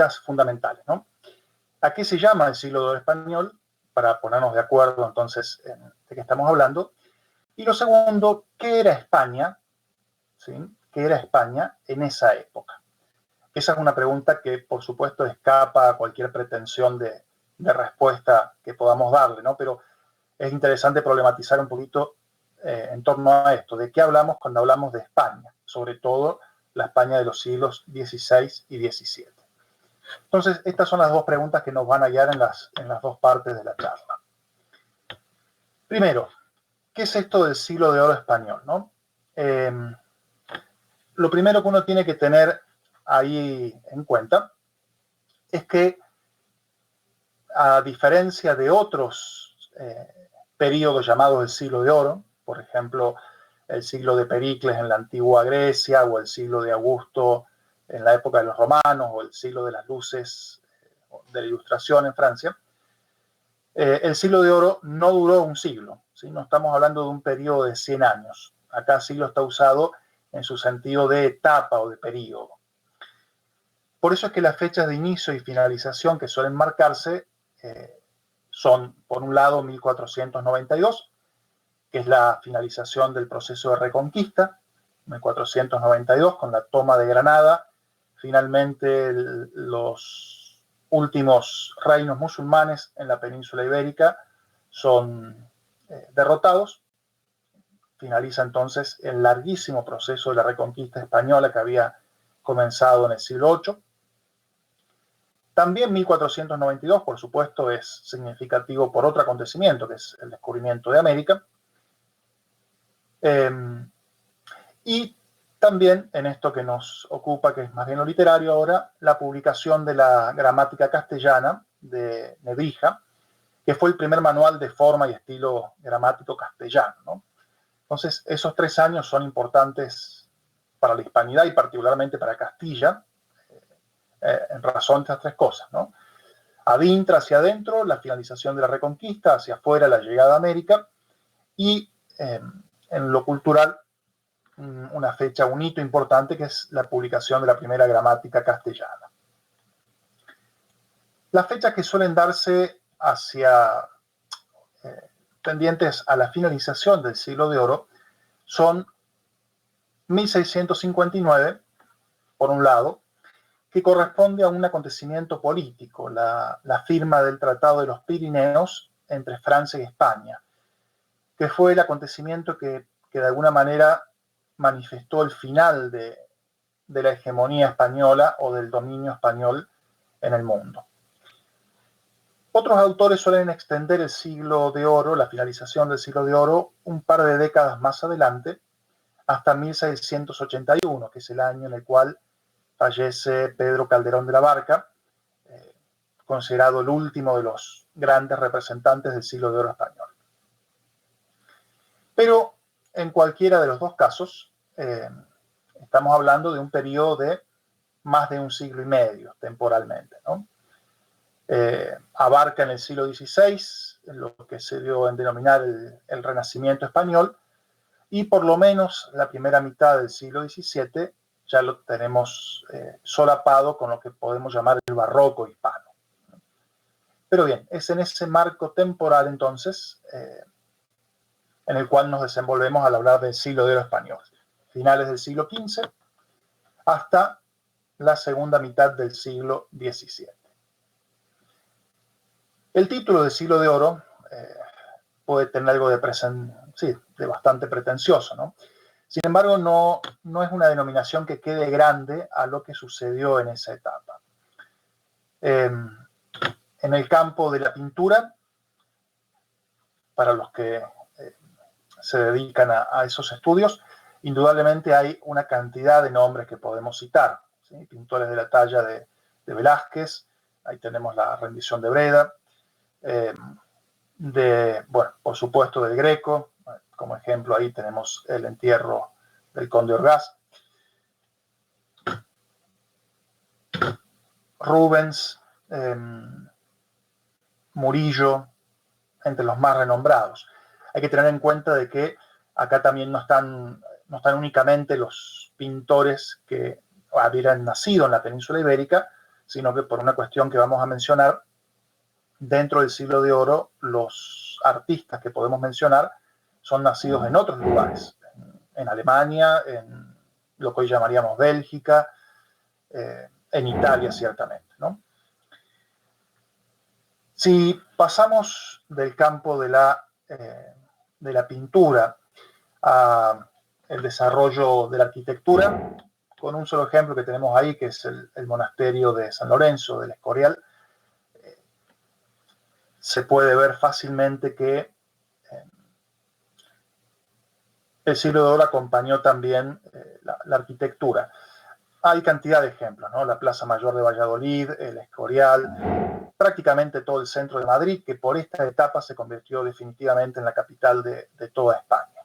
citas fundamentales, ¿no? ¿A qué se llama el siglo de oro español? Para ponernos de acuerdo entonces de qué estamos hablando. Y lo segundo, ¿qué era España? ¿Sí? ¿Qué era España en esa época? Esa es una pregunta que, por supuesto, escapa a cualquier pretensión de respuesta que podamos darle, ¿no? Pero es interesante problematizar un poquito en torno a esto. ¿De qué hablamos cuando hablamos de España? Sobre todo la España de los siglos XVI y XVII. Entonces, estas son las dos preguntas que nos van a guiar en las dos partes de la charla. Primero, ¿qué es esto del siglo de oro español, ¿no? Lo primero que uno tiene que tener ahí en cuenta es que, a diferencia de otros periodos llamados el siglo de oro, por ejemplo, el siglo de Pericles en la antigua Grecia, o el siglo de Augusto en la época de los romanos, o el siglo de las luces de la Ilustración en Francia, el siglo de oro no duró un siglo, ¿sí? No estamos hablando de un periodo de 100 años. Acá siglo está usado en su sentido de etapa o de periodo. Por eso es que las fechas de inicio y finalización que suelen marcarse son, por un lado, 1492, que es la finalización del proceso de reconquista, 1492, con la toma de Granada. Finalmente, los últimos reinos musulmanes en la península ibérica son derrotados. Finaliza entonces el larguísimo proceso de la reconquista española que había comenzado en el siglo VIII. También 1492, por supuesto, es significativo por otro acontecimiento, que es el descubrimiento de América. Y también en esto que nos ocupa, que es más bien lo literario ahora, la publicación de la gramática castellana de Nebrija, que fue el primer manual de forma y estilo gramático castellano, ¿no? Entonces, esos 3 años son importantes para la hispanidad y particularmente para Castilla, en razón de estas 3 cosas, ¿no? Adintra, hacia adentro, la finalización de la reconquista; hacia afuera, la llegada a América; y en lo cultural, una fecha, un hito importante, que es la publicación de la primera gramática castellana. Las fechas que suelen darse hacia tendientes a la finalización del siglo de oro son 1659, por un lado, que corresponde a un acontecimiento político, la firma del Tratado de los Pirineos entre Francia y España, que fue el acontecimiento que de alguna manera manifestó el final de la hegemonía española o del dominio español en el mundo. Otros autores suelen extender el siglo de oro, la finalización del siglo de oro, un par de décadas más adelante, hasta 1681, que es el año en el cual fallece Pedro Calderón de la Barca, considerado el último de los grandes representantes del siglo de oro español. Pero en cualquiera de los dos casos, estamos hablando de un periodo de más de un siglo y medio temporalmente, ¿no? Abarca en el siglo XVI lo que se dio en denominar el Renacimiento español, y por lo menos la primera mitad del siglo XVII ya lo tenemos solapado con lo que podemos llamar el barroco hispano. Pero bien, es en ese marco temporal entonces en el cual nos desenvolvemos al hablar del siglo de oro español, finales del siglo XV hasta la segunda mitad del siglo XVII. El título del siglo de oro puede tener algo de bastante pretencioso, ¿no? Sin embargo, no es una denominación que quede grande a lo que sucedió en esa etapa. En el campo de la pintura, para los que se dedican a esos estudios, indudablemente hay una cantidad de nombres que podemos citar, ¿sí? Pintores de la talla de Velázquez, ahí tenemos la rendición de Breda, por supuesto del Greco, como ejemplo ahí tenemos el entierro del conde Orgaz, Rubens, Murillo, entre los más renombrados. Hay que tener en cuenta de que acá también no están únicamente los pintores que hubieran nacido en la península ibérica, sino que por una cuestión que vamos a mencionar, dentro del siglo de oro, los artistas que podemos mencionar son nacidos en otros lugares, en Alemania, en lo que hoy llamaríamos Bélgica, en Italia ciertamente, ¿no? Si pasamos del campo de la pintura a el desarrollo de la arquitectura, con un solo ejemplo que tenemos ahí, que es el monasterio de San Lorenzo del Escorial, se puede ver fácilmente que el siglo de oro acompañó también la arquitectura. Hay cantidad de ejemplos, ¿no? La Plaza Mayor de Valladolid, el Escorial, prácticamente todo el centro de Madrid, que por esta etapa se convirtió definitivamente en la capital de toda España,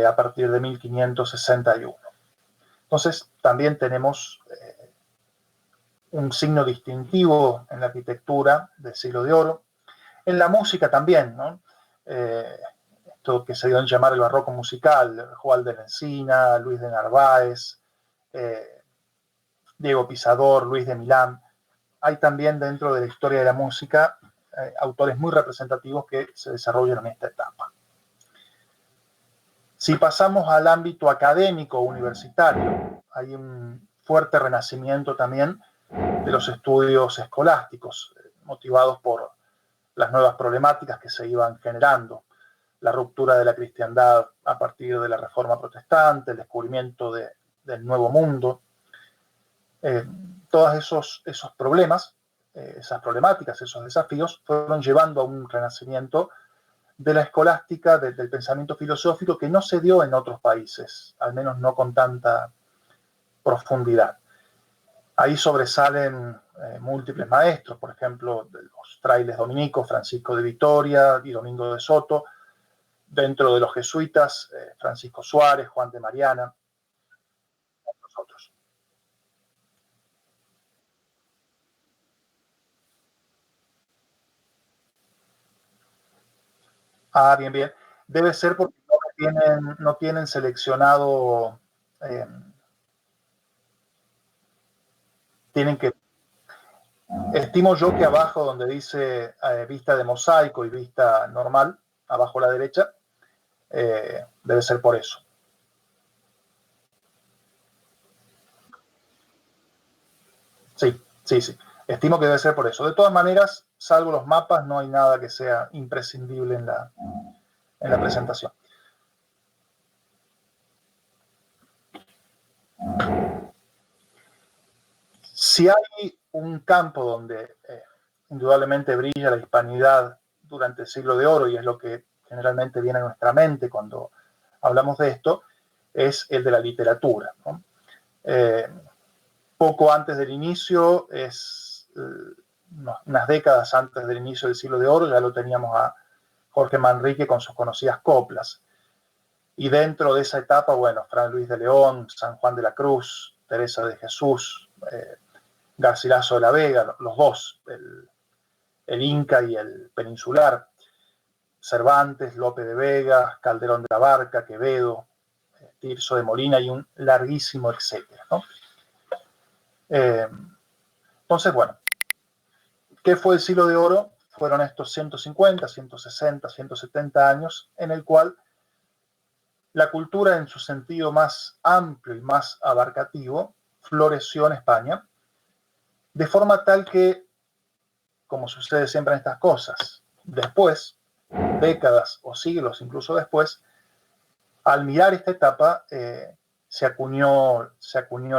a partir de 1561. Entonces, también tenemos un signo distintivo en la arquitectura del siglo de oro. En la música también, ¿no? Esto que se dio en llamar el barroco musical, Juan de la Encina, Luis de Narváez, Diego Pisador, Luis de Milán. Hay también dentro de la historia de la música autores muy representativos que se desarrollan en esta etapa. Si pasamos al ámbito académico universitario, hay un fuerte renacimiento también de los estudios escolásticos, motivados por las nuevas problemáticas que se iban generando, la ruptura de la cristiandad a partir de la Reforma Protestante, el descubrimiento del Nuevo Mundo. Todos esos problemas, esas problemáticas, esos desafíos, fueron llevando a un renacimiento de la escolástica, del pensamiento filosófico, que no se dio en otros países, al menos no con tanta profundidad. Ahí sobresalen múltiples maestros, por ejemplo, de los frailes dominicos, Francisco de Vitoria y Domingo de Soto, dentro de los jesuitas, Francisco Suárez, Juan de Mariana, entre otros. Ah, bien, bien. Debe ser porque no tienen seleccionado, eh, tienen que, estimo yo que abajo donde dice vista de mosaico y vista normal, abajo a la derecha, debe ser por eso. Sí, sí, sí. Estimo que debe ser por eso. De todas maneras, salvo los mapas, no hay nada que sea imprescindible en la presentación. Si hay un campo donde indudablemente brilla la hispanidad durante el siglo de oro, y es lo que generalmente viene a nuestra mente cuando hablamos de esto, es el de la literatura, ¿no? Poco antes del inicio, unas décadas antes del inicio del siglo de oro, ya lo teníamos a Jorge Manrique con sus conocidas coplas. Y dentro de esa etapa, bueno, Fray Luis de León, San Juan de la Cruz, Teresa de Jesús, Garcilaso de la Vega, los dos, el Inca y el Peninsular, Cervantes, Lope de Vega, Calderón de la Barca, Quevedo, Tirso de Molina y un larguísimo etcétera, ¿no? Entonces, bueno, ¿qué fue el siglo de oro? Fueron estos 150, 160, 170 años en el cual la cultura en su sentido más amplio y más abarcativo floreció en España, de forma tal que, como sucede siempre en estas cosas, después, décadas o siglos incluso después, al mirar esta etapa, se acuñó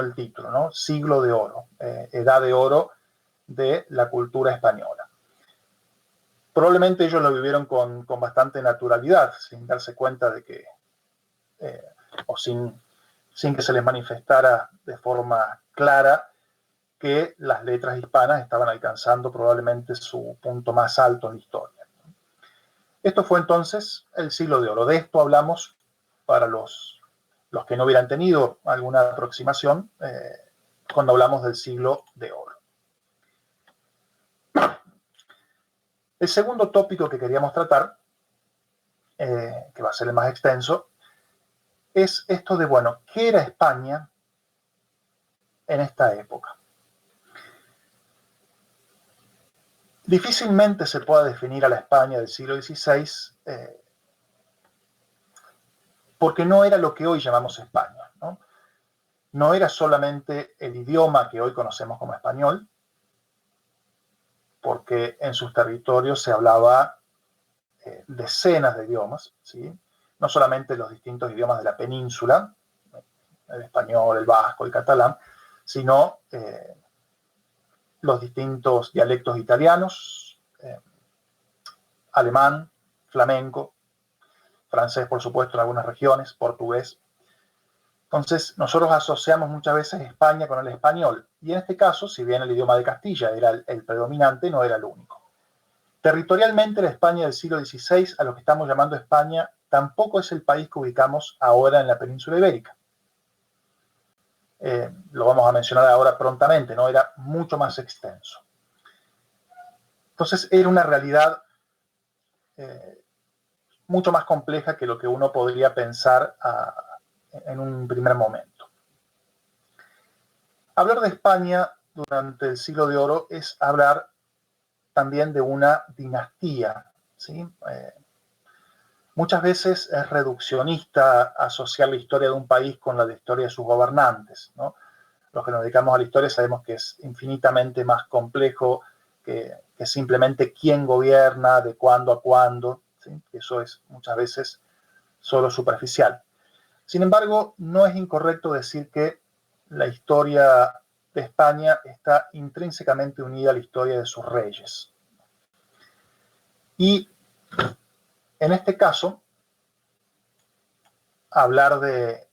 el título, ¿no? Siglo de oro, edad de oro de la cultura española. Probablemente ellos lo vivieron con bastante naturalidad, sin darse cuenta de que, o sin que se les manifestara de forma clara que las letras hispanas estaban alcanzando probablemente su punto más alto en la historia. Esto fue entonces el siglo de oro. De esto hablamos para los que no hubieran tenido alguna aproximación cuando hablamos del siglo de oro. El segundo tópico que queríamos tratar, que va a ser el más extenso, es esto de, bueno, ¿qué era España en esta época? Difícilmente se pueda definir a la España del siglo XVI porque no era lo que hoy llamamos España, ¿no? No era solamente el idioma que hoy conocemos como español, porque en sus territorios se hablaba decenas de idiomas, ¿sí? No solamente los distintos idiomas de la península, el español, el vasco, el catalán, sino los distintos dialectos italianos, alemán, flamenco, francés, por supuesto, en algunas regiones, portugués. Entonces, nosotros asociamos muchas veces España con el español, y en este caso, si bien el idioma de Castilla era el predominante, no era el único. Territorialmente, la España del siglo XVI, a lo que estamos llamando España, tampoco es el país que ubicamos ahora en la península ibérica. Lo vamos a mencionar ahora prontamente, ¿no? Era mucho más extenso. Entonces, era una realidad mucho más compleja que lo que uno podría pensar en un primer momento. Hablar de España durante el siglo de oro es hablar también de una dinastía, ¿sí? Muchas veces es reduccionista asociar la historia de un país con la de historia de sus gobernantes, ¿no? Los que nos dedicamos a la historia sabemos que es infinitamente más complejo que simplemente quién gobierna, de cuándo a cuándo, ¿sí? Eso es muchas veces solo superficial. Sin embargo, no es incorrecto decir que la historia de España está intrínsecamente unida a la historia de sus reyes. Y en este caso, hablar de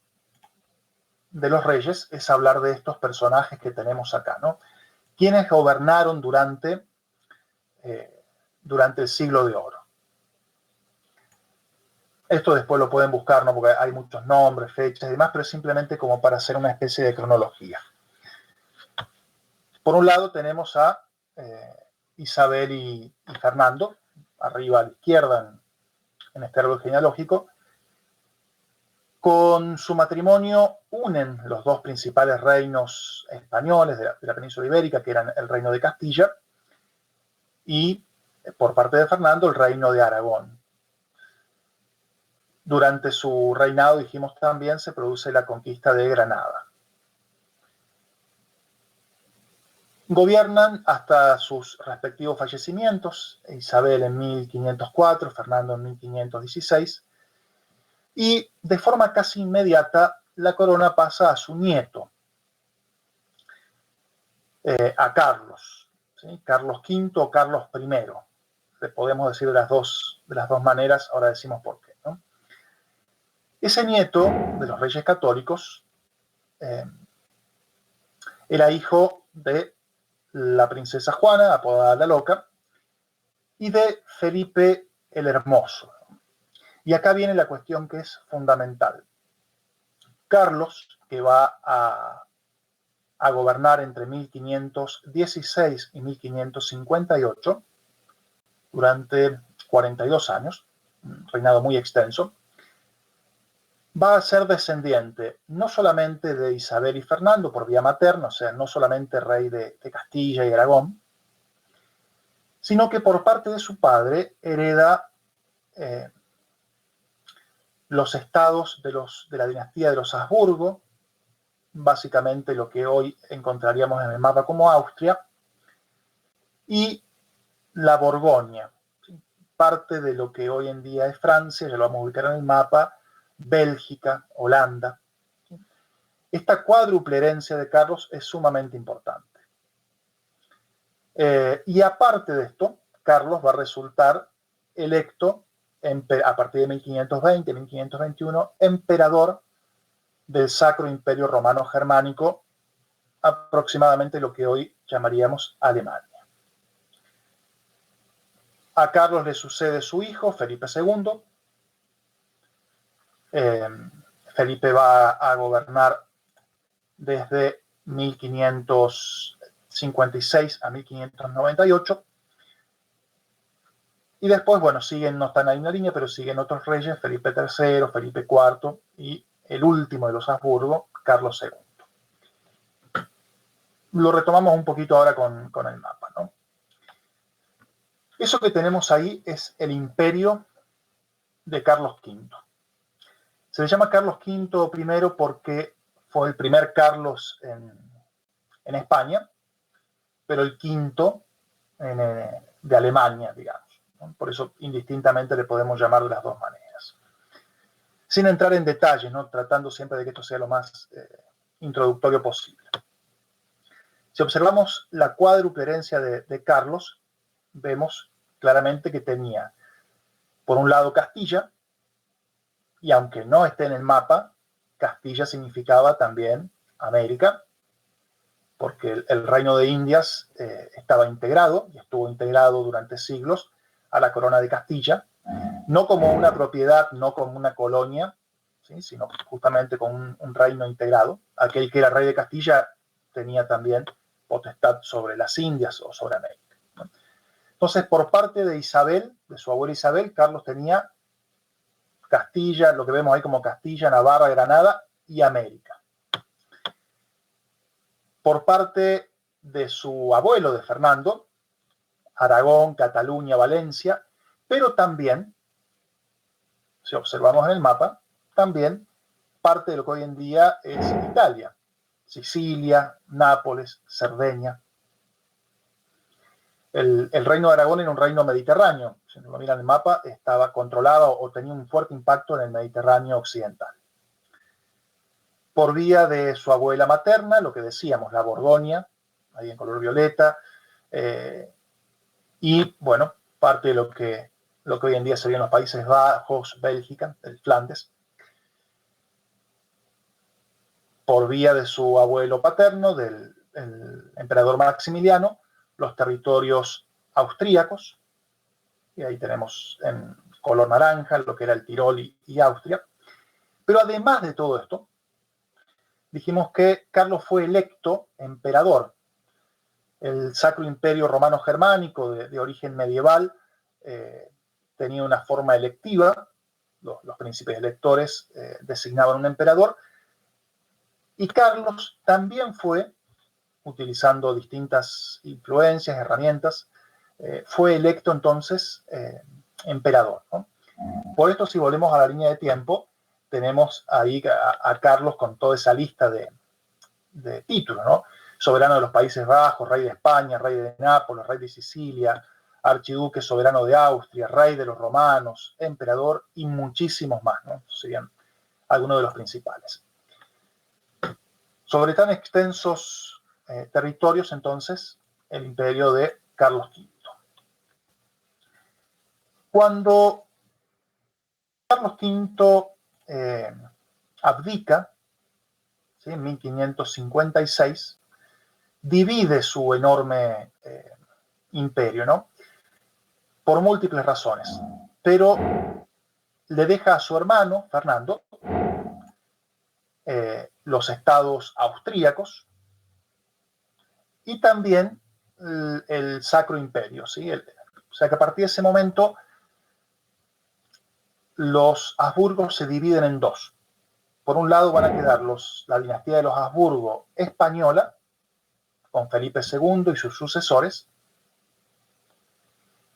los reyes es hablar de estos personajes que tenemos acá, ¿no? Quienes gobernaron durante el siglo de oro. Esto después lo pueden buscar, ¿no? Porque hay muchos nombres, fechas y demás, pero es simplemente como para hacer una especie de cronología. Por un lado tenemos a Isabel y Fernando, arriba a la izquierda en este árbol genealógico. Con su matrimonio unen los dos principales reinos españoles de la península ibérica, que eran el reino de Castilla y, por parte de Fernando, el reino de Aragón. Durante su reinado, dijimos también, se produce la conquista de Granada. Gobiernan hasta sus respectivos fallecimientos, Isabel en 1504, Fernando en 1516, y de forma casi inmediata la corona pasa a su nieto, a Carlos, ¿sí? Carlos V o Carlos I. Le podemos decir de las dos maneras, ahora decimos por qué, ¿no? Ese nieto de los reyes católicos era hijo de la princesa Juana, apodada la Loca, y de Felipe el Hermoso. Y acá viene la cuestión que es fundamental. Carlos, que va a gobernar entre 1516 y 1558, durante 42 años, un reinado muy extenso, va a ser descendiente no solamente de Isabel y Fernando por vía materna, o sea, no solamente rey de Castilla y Aragón, sino que por parte de su padre hereda los estados de la dinastía de los Habsburgo, básicamente lo que hoy encontraríamos en el mapa como Austria, y la Borgoña, parte de lo que hoy en día es Francia, ya lo vamos a ubicar en el mapa, Bélgica, Holanda. Esta cuádruple herencia de Carlos es sumamente importante. Y aparte de esto, Carlos va a resultar electo a partir de 1520-1521 emperador del Sacro Imperio Romano Germánico, aproximadamente lo que hoy llamaríamos Alemania. A Carlos le sucede su hijo, Felipe II. Felipe va a gobernar desde 1556 a 1598. Y después, bueno, siguen, no están ahí en la línea, pero siguen otros reyes, Felipe III, Felipe IV y el último de los Habsburgo, Carlos II. Lo retomamos un poquito ahora con el mapa, ¿no? Eso que tenemos ahí es el imperio de Carlos V. Se le llama Carlos V primero porque fue el primer Carlos en España, pero el quinto de Alemania, digamos, ¿no? Por eso indistintamente le podemos llamar de las dos maneras. Sin entrar en detalles, ¿no? Tratando siempre de que esto sea lo más introductorio posible. Si observamos la cuádruple herencia de Carlos, vemos claramente que tenía, por un lado, Castilla, y aunque no esté en el mapa, Castilla significaba también América, porque el reino de Indias estaba integrado, y estuvo integrado durante siglos, a la corona de Castilla, no como una propiedad, no como una colonia, ¿sí? Sino justamente como un reino integrado. Aquel que era rey de Castilla tenía también potestad sobre las Indias o sobre América, ¿no? Entonces, por parte de Isabel, de su abuela Isabel, Carlos tenía Castilla, lo que vemos ahí como Castilla, Navarra, Granada y América. Por parte de su abuelo, de Fernando, Aragón, Cataluña, Valencia, pero también, si observamos en el mapa, también parte de lo que hoy en día es Italia, Sicilia, Nápoles, Cerdeña. El reino de Aragón era un reino mediterráneo, si uno lo mira en el mapa, estaba controlado o tenía un fuerte impacto en el Mediterráneo occidental. Por vía de su abuela materna, lo que decíamos, la Borgoña, ahí en color violeta, y bueno, parte de lo que hoy en día serían los Países Bajos, Bélgica, el Flandes. Por vía de su abuelo paterno, del emperador Maximiliano, los territorios austríacos, y ahí tenemos en color naranja lo que era el Tirol y Austria. Pero además de todo esto, dijimos que Carlos fue electo emperador. El Sacro Imperio Romano Germánico, de origen medieval, tenía una forma electiva. Los príncipes electores designaban un emperador. Y Carlos también fue, utilizando distintas influencias, herramientas, fue electo entonces emperador, ¿no? Por esto, si volvemos a la línea de tiempo, tenemos ahí a Carlos con toda esa lista de títulos, ¿no? Soberano de los Países Bajos, rey de España, rey de Nápoles, rey de Sicilia, archiduque soberano de Austria, rey de los romanos, emperador y muchísimos más, ¿no? Serían algunos de los principales. Sobre tan extensos territorios, entonces, el imperio de Carlos V. Cuando Carlos V abdica, ¿sí?, en 1556, divide su enorme imperio, ¿no? Por múltiples razones, pero le deja a su hermano, Fernando, los estados austríacos y también el Sacro Imperio, ¿sí? O sea que a partir de ese momento los Habsburgos se dividen en dos. Por un lado van a quedar la dinastía de los Habsburgo española, con Felipe II y sus sucesores,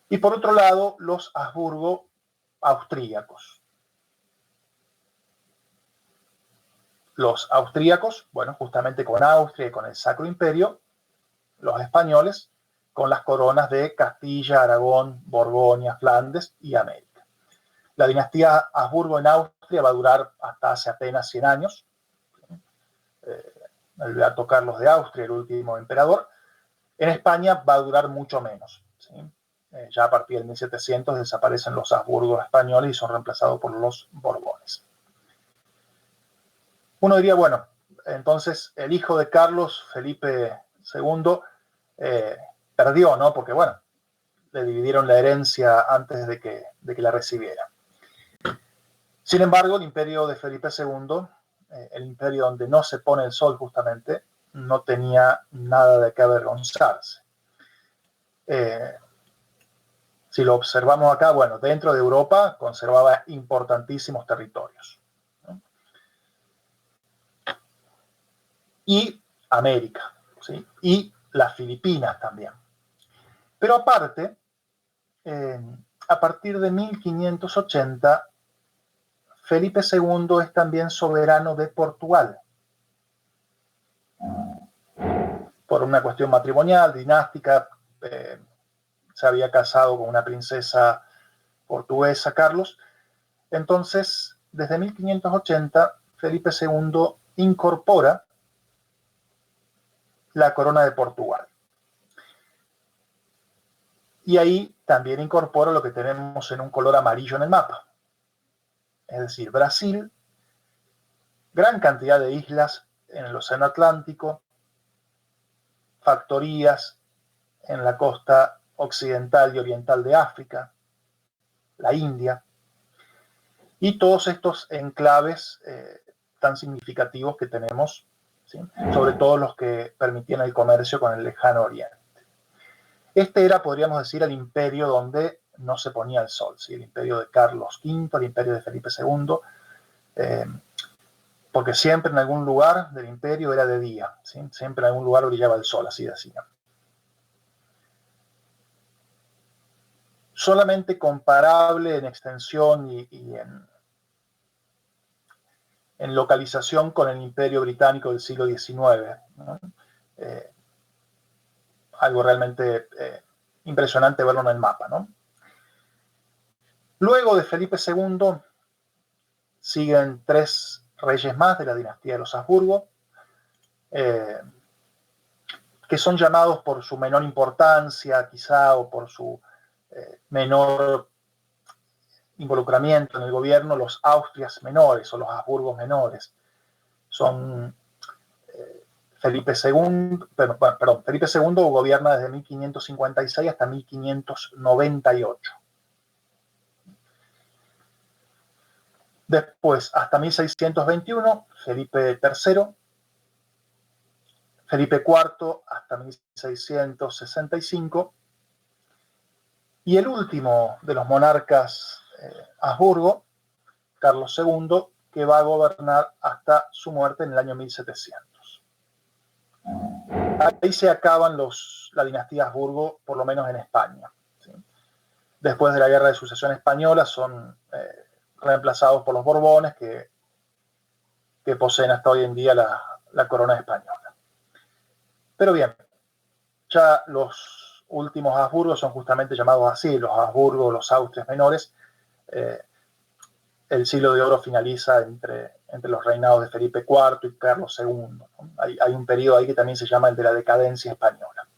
y por otro lado los Habsburgo austríacos. Los austríacos, bueno, justamente con Austria y con el Sacro Imperio, los españoles con las coronas de Castilla, Aragón, Borgoña, Flandes y América. La dinastía Habsburgo en Austria va a durar hasta hace apenas 100 años. El Beato Carlos de Austria, el último emperador. En España va a durar mucho menos, ¿sí? Ya a partir del 1700 desaparecen los Habsburgos españoles y son reemplazados por los Borbones. Uno diría, bueno, entonces el hijo de Carlos, Felipe II, perdió, ¿no? Porque, bueno, le dividieron la herencia antes de que la recibiera. Sin embargo, el imperio de Felipe II, el imperio donde no se pone el sol justamente, no tenía nada de qué avergonzarse. Si lo observamos acá, bueno, dentro de Europa conservaba importantísimos territorios, ¿no? Y América, ¿sí? Y las Filipinas también. Pero aparte, a partir de 1580, Felipe II es también soberano de Portugal. Por una cuestión matrimonial, dinástica, se había casado con una princesa portuguesa, Carlos. Entonces, desde 1580, Felipe II incorpora la corona de Portugal. Y ahí también incorpora lo que tenemos en un color amarillo en el mapa. Es decir, Brasil, gran cantidad de islas en el Océano Atlántico, factorías en la costa occidental y oriental de África, la India, y todos estos enclaves tan significativos que tenemos, ¿sí? Sobre todo los que permitían el comercio con el lejano oriente. Este era, podríamos decir, el imperio donde no se ponía el sol, ¿sí? El imperio de Carlos V, el imperio de Felipe II, porque siempre en algún lugar del imperio era de día, ¿sí? Siempre en algún lugar brillaba el sol, así decían. Solamente comparable en extensión y en localización con el imperio británico del siglo XIX, ¿no? Algo realmente impresionante verlo en el mapa, ¿no? Luego de Felipe II siguen 3 reyes más de la dinastía de los Habsburgo, que son llamados por su menor importancia, quizá, o por su menor involucramiento en el gobierno, los Austrias menores o los Habsburgos menores. Son Felipe II, Felipe II gobierna desde 1556 hasta 1598. Después, hasta 1621, Felipe III, Felipe IV hasta 1665, y el último de los monarcas Habsburgo, Carlos II, que va a gobernar hasta su muerte en el año 1700. Ahí se acaban la dinastía Habsburgo, por lo menos en España, ¿sí? Después de la Guerra de Sucesión Española son reemplazados por los Borbones, que poseen hasta hoy en día la corona española. Pero bien, ya los últimos Habsburgos son justamente llamados así, los Habsburgos, los Austrias menores. El siglo de oro finaliza entre los reinados de Felipe IV y Carlos II, ¿no? Hay un periodo ahí que también se llama el de la decadencia española.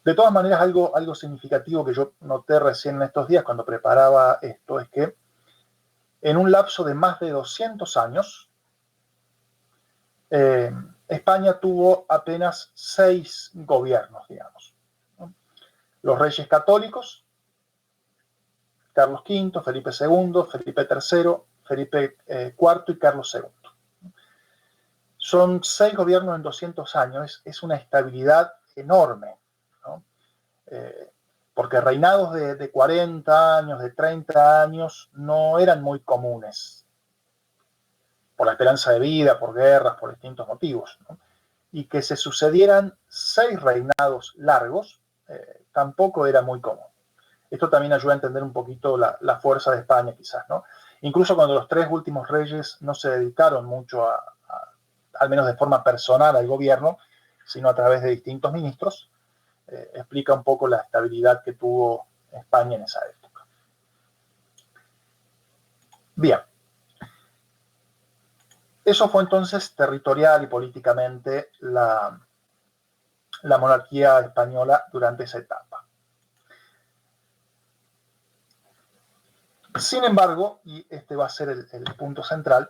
De todas maneras, algo significativo que yo noté recién en estos días cuando preparaba esto es que en un lapso de más de 200 años, España tuvo apenas 6 gobiernos, digamos, ¿no? Los reyes católicos, Carlos V, Felipe II, Felipe III, Felipe IV y Carlos II. Son 6 gobiernos en 200 años, es una estabilidad enorme, ¿no? Porque reinados de 40 años, de 30 años, no eran muy comunes, por la esperanza de vida, por guerras, por distintos motivos, ¿no? Y que se sucedieran 6 reinados largos, tampoco era muy común. Esto también ayuda a entender un poquito la fuerza de España, quizás, ¿no? Incluso cuando los 3 últimos reyes no se dedicaron mucho al menos de forma personal, al gobierno, sino a través de distintos ministros, explica un poco la estabilidad que tuvo España en esa época. Bien. Eso fue entonces territorial y políticamente la monarquía española durante esa etapa. Sin embargo, y este va a ser el punto central,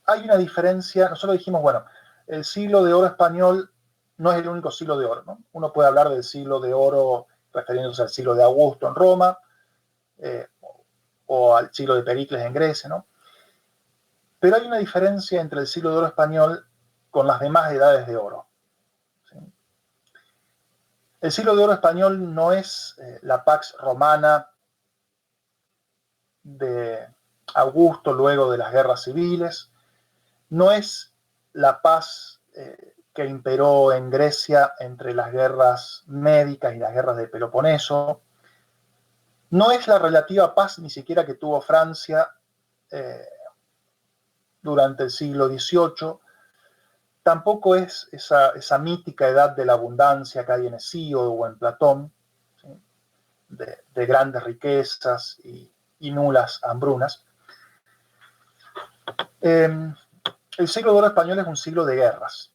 hay una diferencia. Nosotros dijimos, bueno, el siglo de oro español no es el único siglo de oro, ¿no? Uno puede hablar del siglo de oro refiriéndose al siglo de Augusto en Roma, o al siglo de Pericles en Grecia, ¿no? Pero hay una diferencia entre el siglo de oro español con las demás edades de oro, ¿sí? El siglo de oro español no es la Pax Romana de Augusto luego de las guerras civiles, no es la paz que imperó en Grecia entre las guerras médicas y las guerras de Peloponeso. No es la relativa paz ni siquiera que tuvo Francia durante el siglo XVIII. Tampoco es esa mítica edad de la abundancia que hay en Hesíodo o en Platón, ¿sí? de grandes riquezas y nulas hambrunas. El siglo de oro español es un siglo de guerras.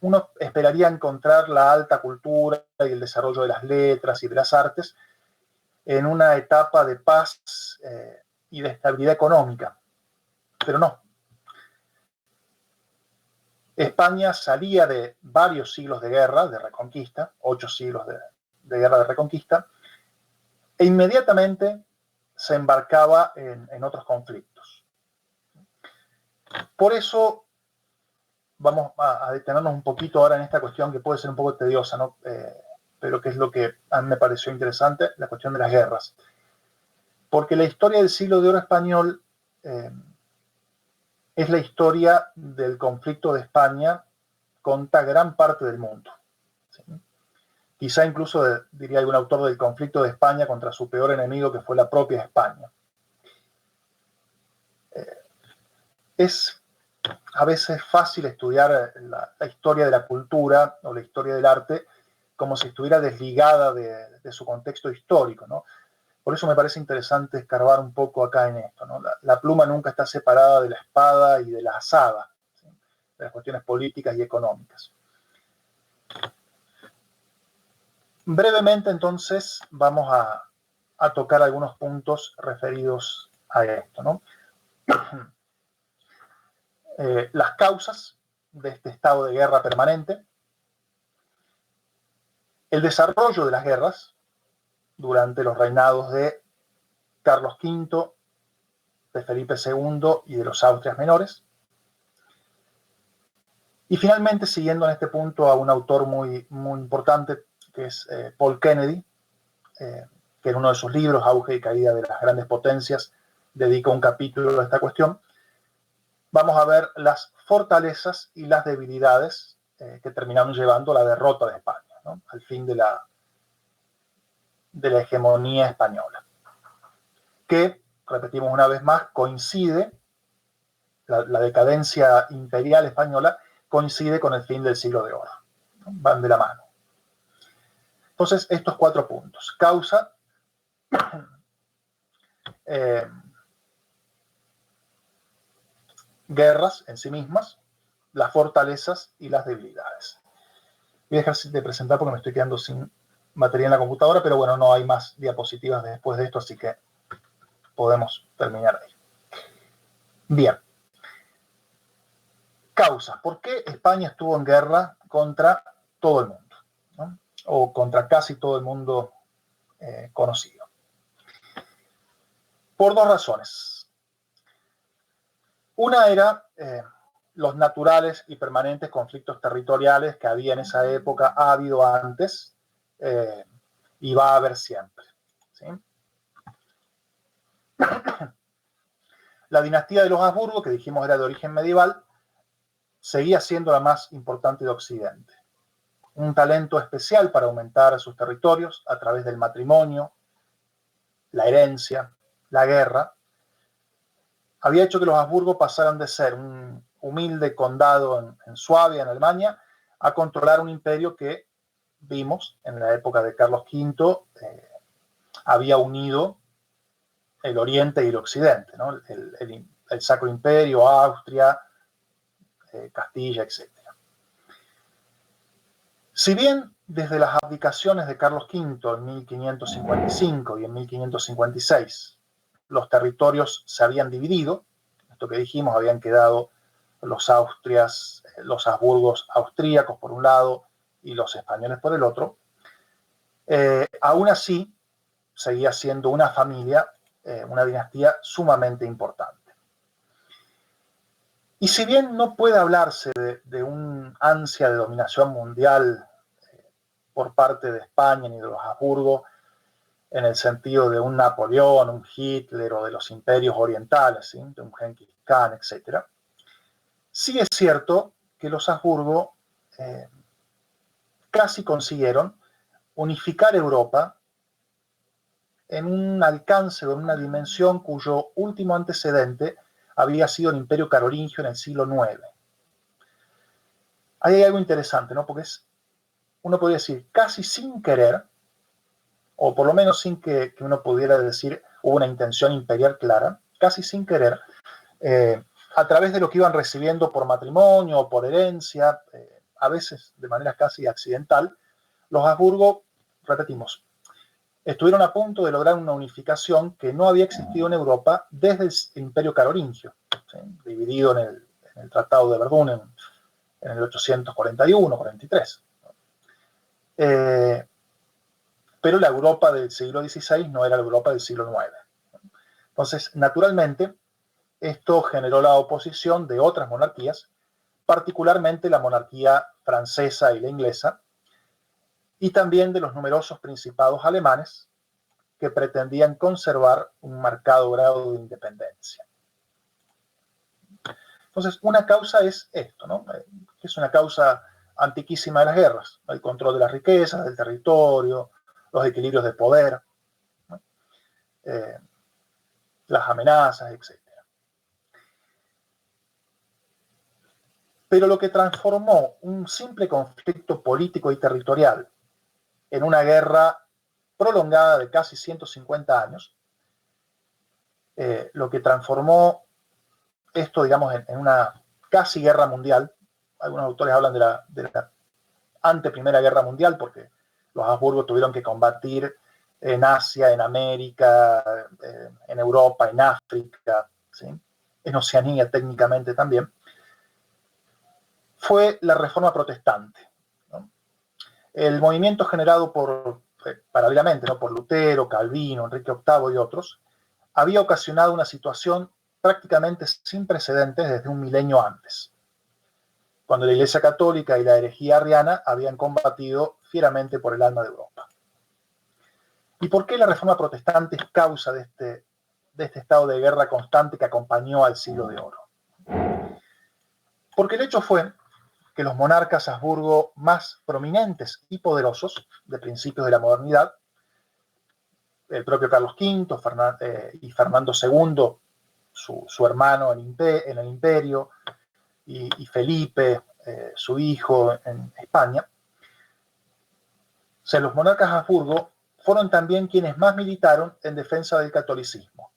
Uno esperaría encontrar la alta cultura y el desarrollo de las letras y de las artes en una etapa de paz y de estabilidad económica, pero no. España salía de varios siglos de guerra, de reconquista, 8 siglos de guerra de reconquista, e inmediatamente se embarcaba en otros conflictos. Por eso vamos a detenernos un poquito ahora en esta cuestión que puede ser un poco tediosa, ¿no? Pero que es lo que a mí me pareció interesante, la cuestión de las guerras. Porque la historia del siglo de oro español es la historia del conflicto de España contra gran parte del mundo. ¿Sí? Quizá incluso, diría algún autor, del conflicto de España contra su peor enemigo, que fue la propia España. Es a veces fácil estudiar la historia de la cultura o la historia del arte como si estuviera desligada de su contexto histórico, ¿no? Por eso me parece interesante escarbar un poco acá en esto, ¿no? La pluma nunca está separada de la espada y de la azada, ¿sí? De las cuestiones políticas y económicas. Brevemente, entonces, vamos a tocar algunos puntos referidos a esto, ¿no? Las causas de este estado de guerra permanente, el desarrollo de las guerras durante los reinados de Carlos V, de Felipe II y de los Austrias menores. Y finalmente, siguiendo en este punto a un autor muy, muy importante, que es Paul Kennedy, que en uno de sus libros, Auge y Caída de las Grandes Potencias, dedica un capítulo a esta cuestión. Vamos a ver las fortalezas y las debilidades que terminaron llevando a la derrota de España, ¿no? Al fin de la hegemonía española, que, repetimos una vez más, coincide, la decadencia imperial española coincide con el fin del siglo de oro, ¿no? Van de la mano. Entonces, estos 4 puntos: causa, guerras en sí mismas, las fortalezas y las debilidades. Voy a dejar de presentar porque me estoy quedando sin batería en la computadora, pero bueno, no hay más diapositivas después de esto, así que podemos terminar ahí. Bien. Causa. ¿Por qué España estuvo en guerra contra todo el mundo, ¿no? O contra casi todo el mundo conocido? Por 2 razones. Una era los naturales y permanentes conflictos territoriales que había en esa época, ha habido antes y va a haber siempre, ¿sí? La dinastía de los Habsburgo, que dijimos era de origen medieval, seguía siendo la más importante de Occidente. Un talento especial para aumentar sus territorios a través del matrimonio, la herencia, la guerra, había hecho que los Habsburgo pasaran de ser un humilde condado en Suabia, en Alemania, a controlar un imperio que vimos en la época de Carlos V, había unido el Oriente y el Occidente, ¿no? El Sacro Imperio, Austria, Castilla, etc. Si bien desde las abdicaciones de Carlos V en 1555 y en 1556 los territorios se habían dividido, esto que dijimos, habían quedado los Austrias, los Habsburgos austríacos por un lado y los españoles por el otro, aún así seguía siendo una familia, una dinastía sumamente importante. Y si bien no puede hablarse de un ansia de dominación mundial por parte de España ni de los Habsburgo, en el sentido de un Napoleón, un Hitler o de los imperios orientales, ¿sí? De un Genghis Khan, etc. Sí es cierto que los Habsburgo casi consiguieron unificar Europa en un alcance o en una dimensión cuyo último antecedente había sido el Imperio Carolingio en el siglo IX. Ahí hay algo interesante, ¿no? Porque uno podría decir, casi sin querer, o por lo menos sin que uno pudiera decir hubo una intención imperial clara, casi sin querer, a través de lo que iban recibiendo por matrimonio o por herencia, a veces de manera casi accidental, los Habsburgo, repetimos, estuvieron a punto de lograr una unificación que no había existido en Europa desde el Imperio Carolingio, ¿sí? Dividido en el Tratado de Verdún en el 841-43. Pero la Europa del siglo XVI no era la Europa del siglo IX. Entonces, naturalmente, esto generó la oposición de otras monarquías, particularmente la monarquía francesa y la inglesa, y también de los numerosos principados alemanes que pretendían conservar un marcado grado de independencia. Entonces, una causa es esto, ¿no? Que es una causa antiquísima de las guerras, el control de las riquezas, del territorio, los equilibrios de poder, ¿no? Las amenazas, etc. Pero lo que transformó un simple conflicto político y territorial en una guerra prolongada de casi 150 años, lo que transformó esto, digamos, en una casi guerra mundial. Algunos autores hablan de la anteprimera guerra mundial porque los Habsburgo tuvieron que combatir en Asia, en América, en Europa, en África, ¿sí? En Oceanía técnicamente también, fue la Reforma Protestante, ¿no? El movimiento generado paralelamente, ¿no? Por Lutero, Calvino, Enrique VIII y otros, había ocasionado una situación prácticamente sin precedentes desde un milenio antes, cuando la Iglesia Católica y la herejía arriana habían combatido fieramente por el alma de Europa. ¿Y por qué la Reforma Protestante es causa de este estado de guerra constante que acompañó al Siglo de Oro? Porque el hecho fue que los monarcas Habsburgo más prominentes y poderosos de principios de la modernidad, el propio Carlos V y Fernando II, su hermano en el imperio, y Felipe, su hijo en España, o sea, los monarcas Habsburgo fueron también quienes más militaron en defensa del catolicismo.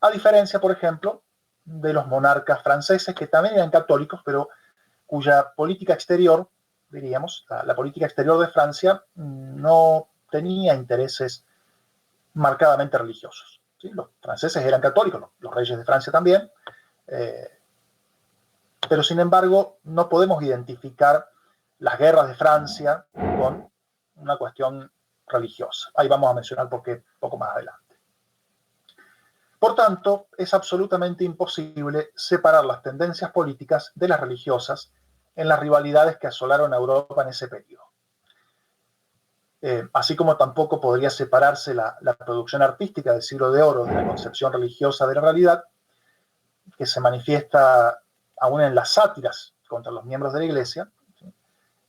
A diferencia, por ejemplo, de los monarcas franceses, que también eran católicos, pero cuya política exterior, diríamos, la política exterior de Francia, no tenía intereses marcadamente religiosos, ¿sí? Los franceses eran católicos, los reyes de Francia también, pero sin embargo no podemos identificar las guerras de Francia con una cuestión religiosa. Ahí vamos a mencionar por qué poco más adelante. Por tanto, es absolutamente imposible separar las tendencias políticas de las religiosas en las rivalidades que asolaron a Europa en ese periodo. Así como tampoco podría separarse la producción artística del Siglo de Oro de la concepción religiosa de la realidad, que se manifiesta aún en las sátiras contra los miembros de la Iglesia. ¿Sí?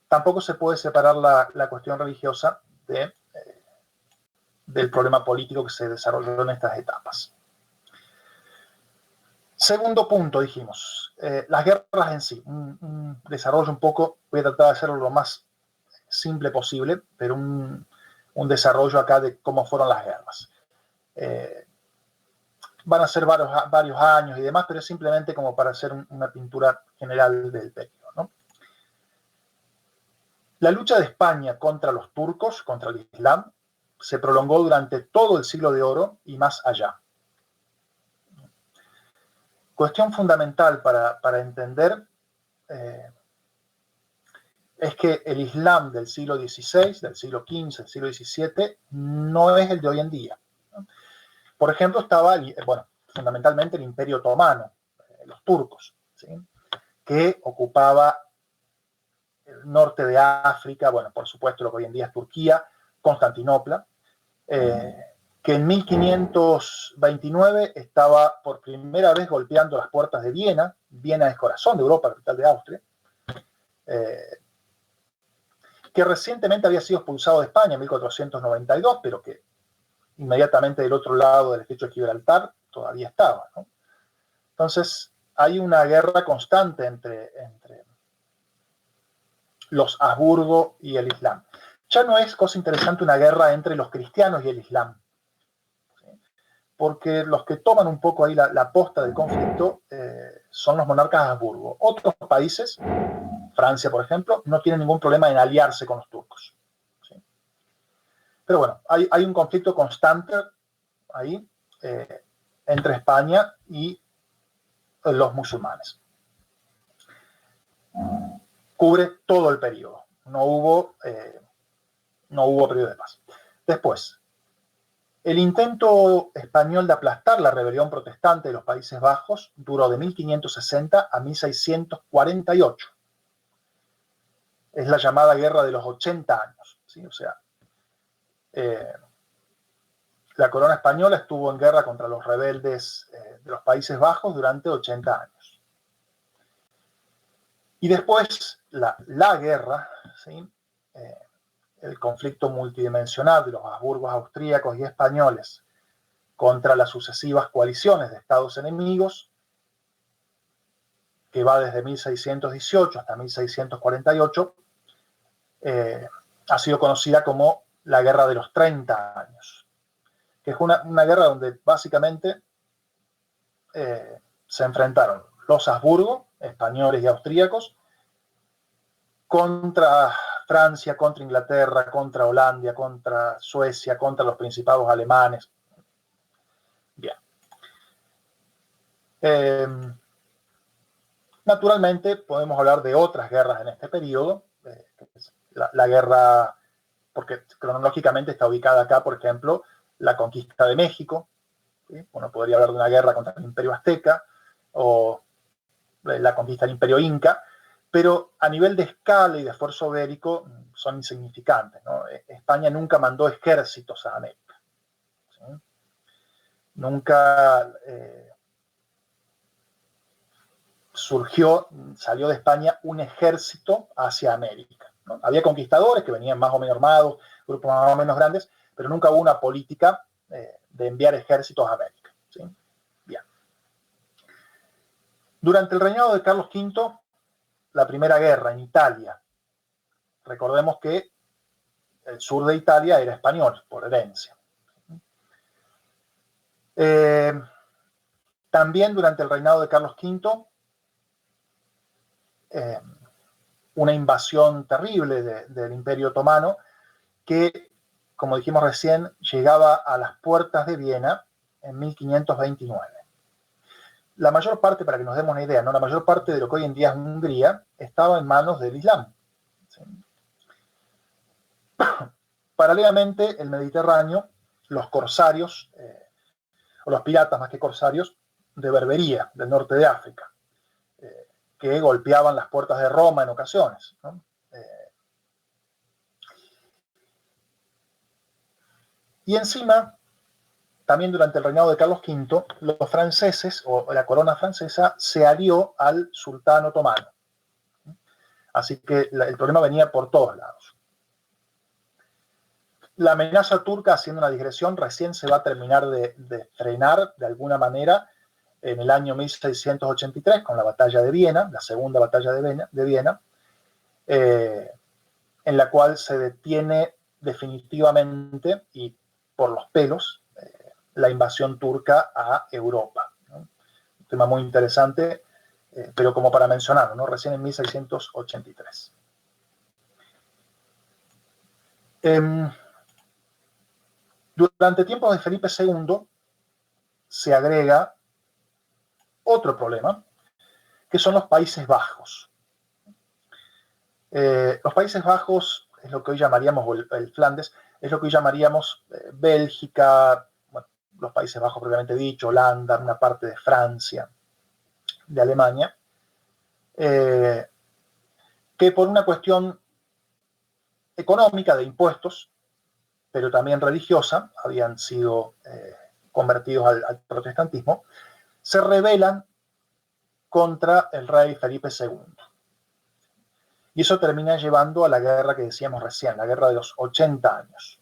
Tampoco se puede separar la cuestión religiosa del problema político que se desarrolló en estas etapas. Segundo punto, dijimos, las guerras en sí. Un desarrollo un poco, voy a tratar de hacerlo lo más simple posible, pero un desarrollo acá de cómo fueron las guerras. Van a ser varios años y demás, pero es simplemente como para hacer una pintura general del periodo, ¿no? La lucha de España contra los turcos, contra el Islam, se prolongó durante todo el Siglo de Oro y más allá. Cuestión fundamental para entender es que el Islam del siglo XVI, del siglo XV, del siglo XVII, no es el de hoy en día, ¿no? Por ejemplo, estaba, fundamentalmente el Imperio Otomano, los turcos, ¿sí? Que ocupaba el norte de África, por supuesto lo que hoy en día es Turquía, Constantinopla, que en 1529 estaba por primera vez golpeando las puertas de Viena. Viena es corazón de Europa, capital de Austria. que recientemente había sido expulsado de España en 1492, pero que inmediatamente del otro lado del estrecho de Gibraltar todavía estaba, ¿no? Entonces, hay una guerra constante entre los Habsburgo y el Islam. Ya no es cosa interesante una guerra entre los cristianos y el Islam, ¿sí? Porque los que toman un poco ahí la posta del conflicto son los monarcas Habsburgo. Otros países, Francia por ejemplo, no tienen ningún problema en aliarse con los turcos, ¿sí? Pero bueno, hay un conflicto constante ahí entre España y los musulmanes. Cubre todo el periodo. No hubo periodo de paz. Después, el intento español de aplastar la rebelión protestante de los Países Bajos duró de 1560 a 1648. Es la llamada Guerra de los 80 años, ¿sí? O sea, la corona española estuvo en guerra contra los rebeldes de los Países Bajos durante 80 años. Y después, la guerra, ¿sí? El conflicto multidimensional de los Habsburgos austríacos y españoles contra las sucesivas coaliciones de estados enemigos, que va desde 1618 hasta 1648, ha sido conocida como la Guerra de los 30 años, que es una guerra donde básicamente se enfrentaron los Habsburgo, españoles y austríacos, contra Francia, contra Inglaterra, contra Holanda, contra Suecia, contra los principados alemanes. Bien. Naturalmente, podemos hablar de otras guerras en este periodo. La guerra, porque cronológicamente está ubicada acá, por ejemplo, la conquista de México. ¿Sí? Uno podría hablar de una guerra contra el Imperio Azteca o la conquista del Imperio Inca, pero a nivel de escala y de esfuerzo bélico son insignificantes, ¿no? España nunca mandó ejércitos a América, ¿sí? Nunca salió de España un ejército hacia América, ¿no? Había conquistadores que venían más o menos armados, grupos más o menos grandes, pero nunca hubo una política de enviar ejércitos a América, ¿sí? Bien. Durante el reinado de Carlos V, la primera guerra en Italia, recordemos que el sur de Italia era español por herencia. También durante el reinado de Carlos V, una invasión terrible del Imperio Otomano que, como dijimos recién, llegaba a las puertas de Viena en 1529. La mayor parte, para que nos demos una idea, ¿no? La mayor parte de lo que hoy en día es Hungría estaba en manos del Islam, ¿sí? Paralelamente, el Mediterráneo, los corsarios, o los piratas más que corsarios, de Berbería, del norte de África, que golpeaban las puertas de Roma en ocasiones, ¿no? Y encima, también durante el reinado de Carlos V, los franceses, o la corona francesa, se alió al sultán otomano. Así que el problema venía por todos lados. La amenaza turca, haciendo una digresión, recién se va a terminar de frenar de alguna manera en el año 1683 con la batalla de Viena, la segunda batalla de Viena, en la cual se detiene definitivamente y por los pelos la invasión turca a Europa, ¿no? Un tema muy interesante, pero como para mencionarlo, ¿no? Recién en 1683. Durante tiempos de Felipe II se agrega otro problema, que son los Países Bajos. Los Países Bajos es lo que hoy llamaríamos, el Flandes, es lo que hoy llamaríamos Bélgica, bueno, los Países Bajos propiamente dicho, Holanda, una parte de Francia, de Alemania, que por una cuestión económica de impuestos, pero también religiosa, habían sido convertidos al protestantismo, se rebelan contra el rey Felipe II. Y eso termina llevando a la guerra que decíamos recién, la guerra de los 80 años.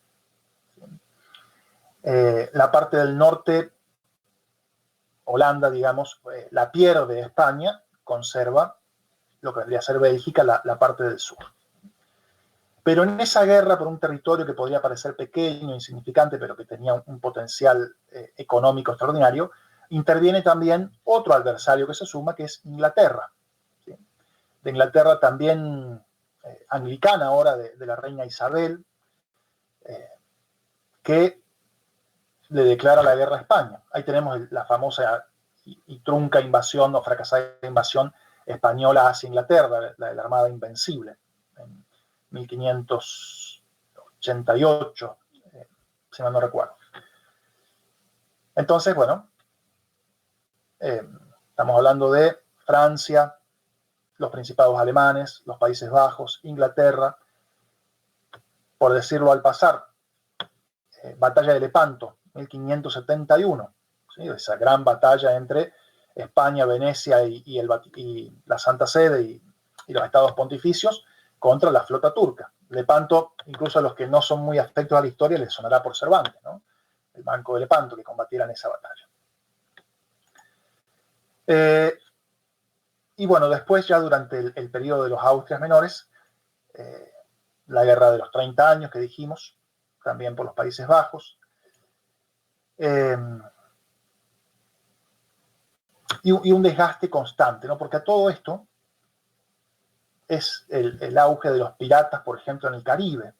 La parte del norte, Holanda, digamos, la pierde España, conserva lo que vendría a ser Bélgica, la parte del sur. Pero en esa guerra por un territorio que podría parecer pequeño, insignificante, pero que tenía un potencial económico extraordinario, interviene también otro adversario que se suma, que es Inglaterra. ¿Sí? De Inglaterra también anglicana ahora, de la reina Isabel, que le declara la guerra a España. Ahí tenemos la famosa y trunca invasión o fracasada invasión española hacia Inglaterra, la de la Armada Invencible, en 1588, si mal no recuerdo. Entonces, bueno, estamos hablando de Francia, los principados alemanes, los Países Bajos, Inglaterra, por decirlo al pasar, batalla de Lepanto, 1571, ¿sí? Esa gran batalla entre España, Venecia y la Santa Sede y los estados pontificios contra la flota turca. Lepanto, incluso a los que no son muy afectos a la historia, les sonará por Cervantes, ¿no? El Banco de Lepanto, que combatieran esa batalla. Y bueno, después ya durante el periodo de los Austrias menores, la guerra de los 30 años que dijimos, también por los Países Bajos, y un desgaste constante, ¿no? Porque a todo esto es el auge de los piratas, por ejemplo, en el Caribe.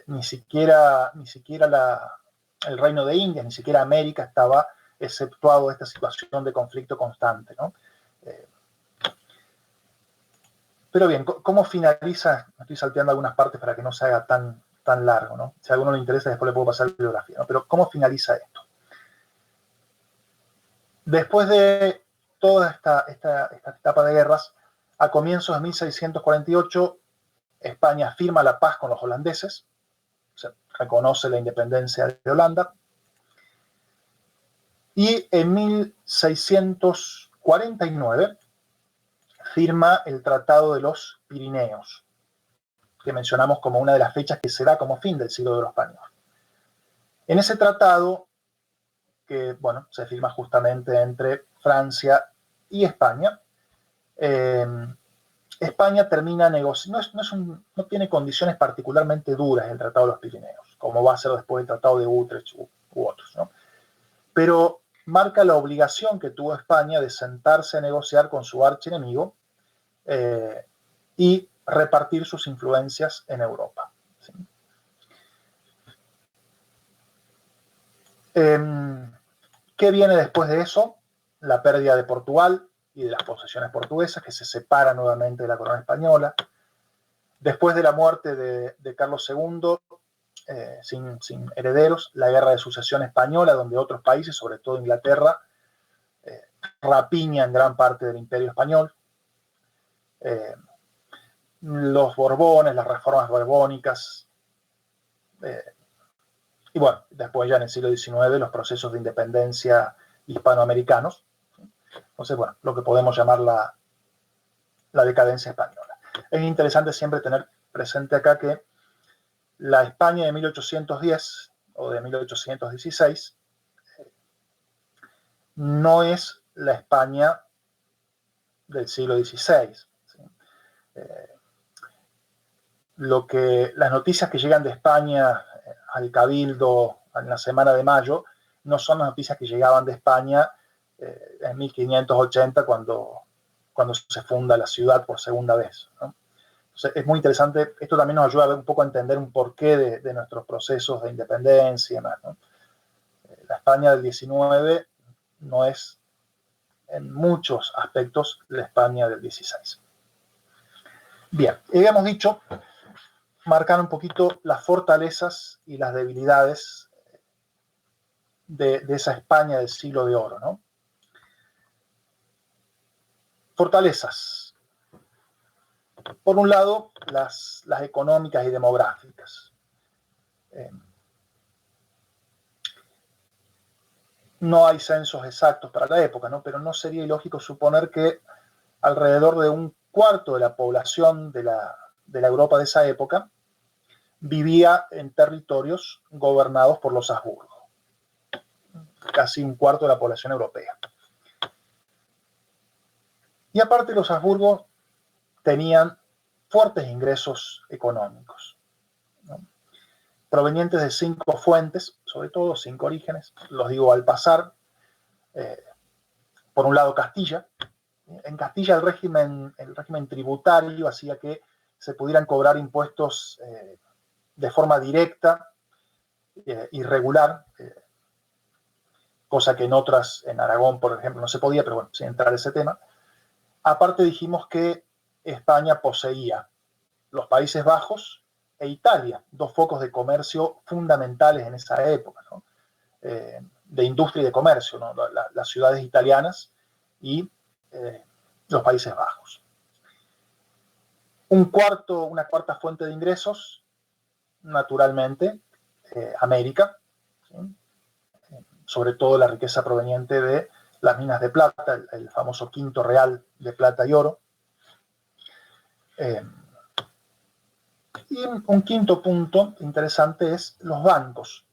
Ni siquiera el Reino de Indias, ni siquiera América estaba exceptuado de esta situación de conflicto constante, ¿no? Pero bien, ¿cómo finaliza? Me estoy salteando algunas partes para que no se haga tan largo, ¿no? Si a alguno le interesa, después le puedo pasar la bibliografía, ¿no? Pero ¿cómo finaliza esto? Después de toda esta etapa de guerras, a comienzos de 1648, España firma la paz con los holandeses, se reconoce la independencia de Holanda, y en 1649 firma el Tratado de los Pirineos, que mencionamos como una de las fechas que se da como fin del siglo de oro español. En ese tratado, que bueno, se firma justamente entre Francia y España, España termina negociando, no tiene condiciones particularmente duras el Tratado de los Pirineos, como va a ser después el Tratado de Utrecht u otros, ¿no? Pero marca la obligación que tuvo España de sentarse a negociar con su archienemigo y repartir sus influencias en Europa. ¿Sí? ¿Qué viene después de eso? La pérdida de Portugal y de las posesiones portuguesas, que se separa nuevamente de la corona española. Después de la muerte de Carlos II, sin herederos, la guerra de sucesión española, donde otros países, sobre todo Inglaterra, rapiñan gran parte del imperio español. Los Borbones, las reformas borbónicas, y bueno, después ya en el siglo XIX los procesos de independencia hispanoamericanos. Entonces, bueno, lo que podemos llamar la decadencia española. Es interesante siempre tener presente acá que la España de 1810 o de 1816 no es la España del siglo XVI. ¿Sí? Las noticias que llegan de España al Cabildo en la semana de mayo no son las noticias que llegaban de España en 1580 cuando se funda la ciudad por segunda vez, ¿no? Entonces, es muy interesante, esto también nos ayuda a ver un poco a entender un porqué de nuestros procesos de independencia y demás, ¿no? La España del 19 no es en muchos aspectos la España del 16. Bien, habíamos dicho marcar un poquito las fortalezas y las debilidades de esa España del siglo de oro, ¿no? Fortalezas. Por un lado, las económicas y demográficas. No hay censos exactos para la época, ¿no? Pero no sería ilógico suponer que alrededor de un cuarto de la población de la Europa de esa época vivía en territorios gobernados por los Habsburgo. Casi un cuarto de la población europea. Y aparte los Habsburgo tenían fuertes ingresos económicos, ¿no? Provenientes de 5 fuentes, sobre todo 5 orígenes, los digo al pasar. Por un lado Castilla. En Castilla el régimen tributario hacía que se pudieran cobrar impuestos de forma directa y regular, cosa que en Aragón, por ejemplo, no se podía, pero bueno, sin entrar en ese tema. Aparte dijimos que España poseía los Países Bajos e Italia, 2 focos de comercio fundamentales en esa época, ¿no? De industria y de comercio, ¿no? Las ciudades italianas y los Países Bajos. Una cuarta fuente de ingresos, naturalmente, América, ¿sí? Sobre todo la riqueza proveniente de las minas de plata, el famoso quinto real de plata y oro. Y un quinto punto interesante es los bancos.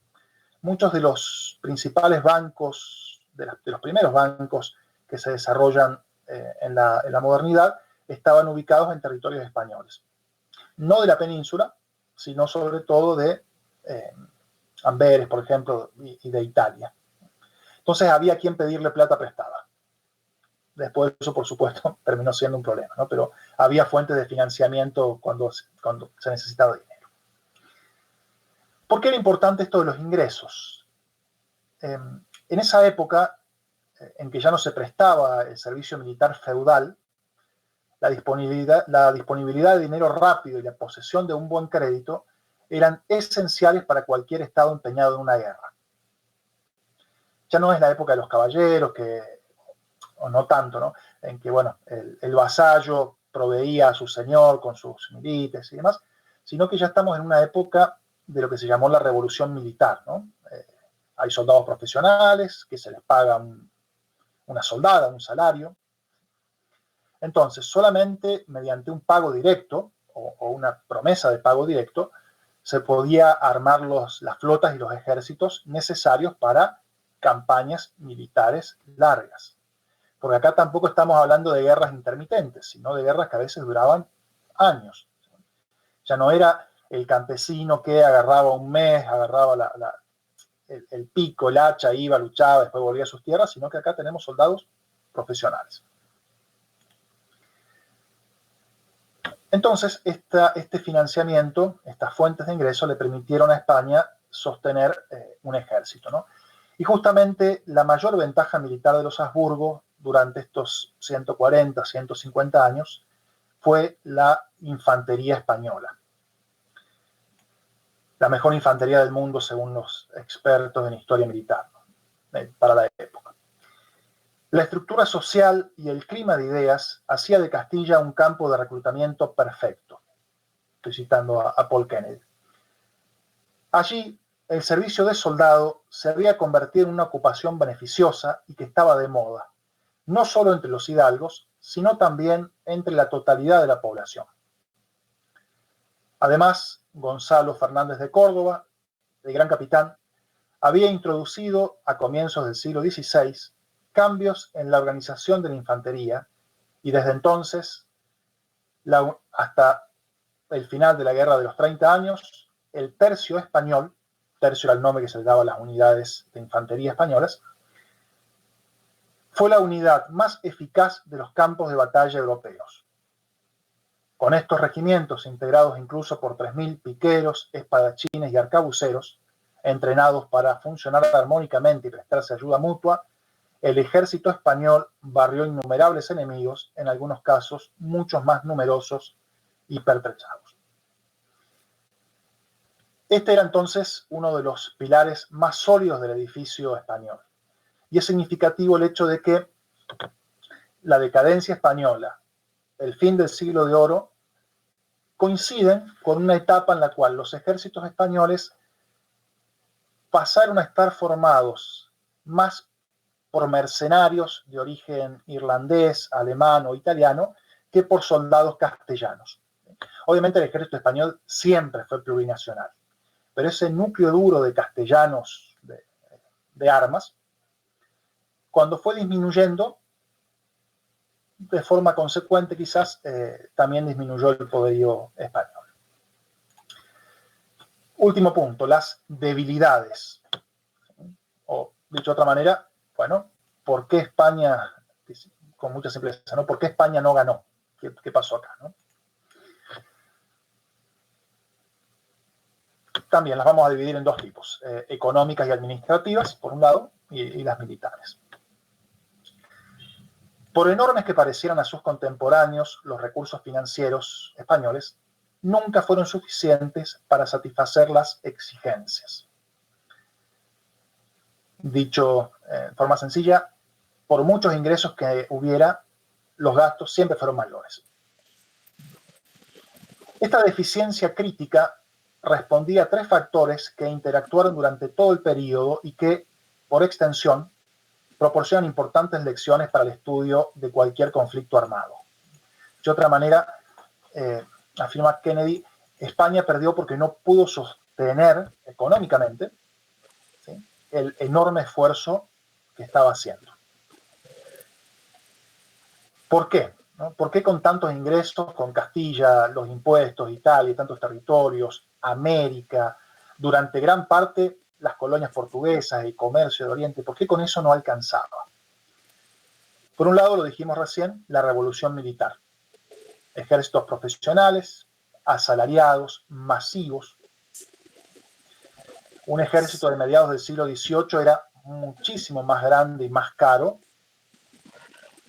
Muchos de los principales bancos, de los primeros bancos que se desarrollan en la modernidad, estaban ubicados en territorios españoles. No de la península, sino sobre todo de Amberes, por ejemplo, y de Italia. Entonces había quien pedirle plata prestada. Después eso, por supuesto, terminó siendo un problema, ¿no? Pero había fuentes de financiamiento cuando se necesitaba dinero. ¿Por qué era importante esto de los ingresos? En esa época, en que ya no se prestaba el servicio militar feudal, la disponibilidad de dinero rápido y la posesión de un buen crédito eran esenciales para cualquier estado empeñado en una guerra. Ya no es la época de los caballeros, o no tanto, ¿no? En que, bueno, el vasallo proveía a su señor con sus milites y demás, sino que ya estamos en una época de lo que se llamó la revolución militar, ¿no? Hay soldados profesionales que se les paga una soldada, un salario. Entonces, solamente mediante un pago directo o una promesa de pago directo se podía armar las flotas y los ejércitos necesarios para campañas militares largas. Porque acá tampoco estamos hablando de guerras intermitentes, sino de guerras que a veces duraban años. Ya no era el campesino que agarraba un mes, agarraba el pico, el hacha, iba, luchaba, después volvía a sus tierras, sino que acá tenemos soldados profesionales. Entonces, este financiamiento, estas fuentes de ingreso le permitieron a España sostener un ejército, ¿no? Y justamente la mayor ventaja militar de los Habsburgo durante estos 140, 150 años fue la infantería española. La mejor infantería del mundo según los expertos en historia militar, ¿no? Para la época. La estructura social y el clima de ideas hacía de Castilla un campo de reclutamiento perfecto. Estoy citando a Paul Kennedy. Allí, el servicio de soldado se había convertido en una ocupación beneficiosa y que estaba de moda, no solo entre los hidalgos, sino también entre la totalidad de la población. Además, Gonzalo Fernández de Córdoba, el gran capitán, había introducido a comienzos del siglo XVI cambios en la organización de la infantería y desde entonces, hasta el final de la Guerra de los 30 años, el tercio español, tercio era el nombre que se le daba a las unidades de infantería españolas, fue la unidad más eficaz de los campos de batalla europeos. Con estos regimientos, integrados incluso por 3.000 piqueros, espadachines y arcabuceros, entrenados para funcionar armónicamente y prestarse ayuda mutua, el ejército español barrió innumerables enemigos, en algunos casos muchos más numerosos y pertrechados. Este era entonces uno de los pilares más sólidos del edificio español. Y es significativo el hecho de que la decadencia española, el fin del siglo de oro, coinciden con una etapa en la cual los ejércitos españoles pasaron a estar formados más por mercenarios de origen irlandés, alemán o italiano que por soldados castellanos. Obviamente el ejército español siempre fue plurinacional, pero ese núcleo duro de castellanos de armas, cuando fue disminuyendo, de forma consecuente quizás, también disminuyó el poderío español. Último punto, las debilidades. O, dicho de otra manera, bueno, ¿por qué España, con mucha simpleza, ¿no? ¿Por qué España no ganó? ¿Qué pasó acá, no? También las vamos a dividir en dos tipos, económicas y administrativas, por un lado, y las militares. Por enormes que parecieran a sus contemporáneos, los recursos financieros españoles nunca fueron suficientes para satisfacer las exigencias. Dicho de forma sencilla, por muchos ingresos que hubiera, los gastos siempre fueron mayores. Esta deficiencia crítica respondía a tres factores que interactuaron durante todo el periodo y que, por extensión, proporcionan importantes lecciones para el estudio de cualquier conflicto armado. De otra manera, afirma Kennedy, España perdió porque no pudo sostener económicamente, ¿sí?, el enorme esfuerzo que estaba haciendo. ¿Por qué? ¿No? ¿Por qué con tantos ingresos, con Castilla, los impuestos, Italia, tantos territorios, América, durante gran parte las colonias portuguesas, el comercio de Oriente, por qué con eso no alcanzaba? Por un lado, lo dijimos recién, la revolución militar. Ejércitos profesionales, asalariados, masivos. Un ejército de mediados del siglo XVIII era muchísimo más grande y más caro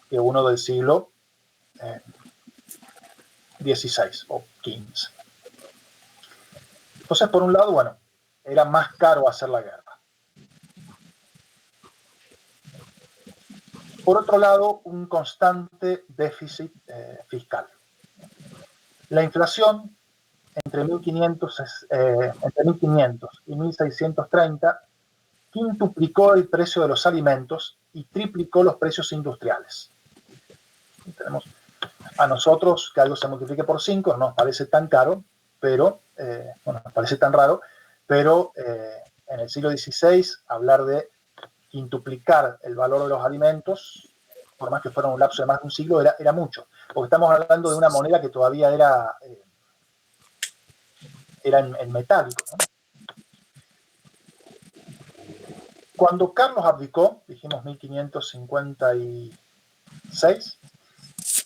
que uno del siglo XVI o XV. Entonces, por un lado, bueno, era más caro hacer la guerra. Por otro lado, un constante déficit fiscal. La inflación entre 1500 y 1630 quintuplicó el precio de los alimentos y triplicó los precios industriales. Y tenemos a nosotros que algo se multiplique por 5, no nos parece tan caro, pero, nos parece tan raro, pero en el siglo XVI hablar de quintuplicar el valor de los alimentos, por más que fuera un lapso de más de un siglo, era mucho, porque estamos hablando de una moneda que todavía era en metálico, ¿no? Cuando Carlos abdicó, dijimos 1556,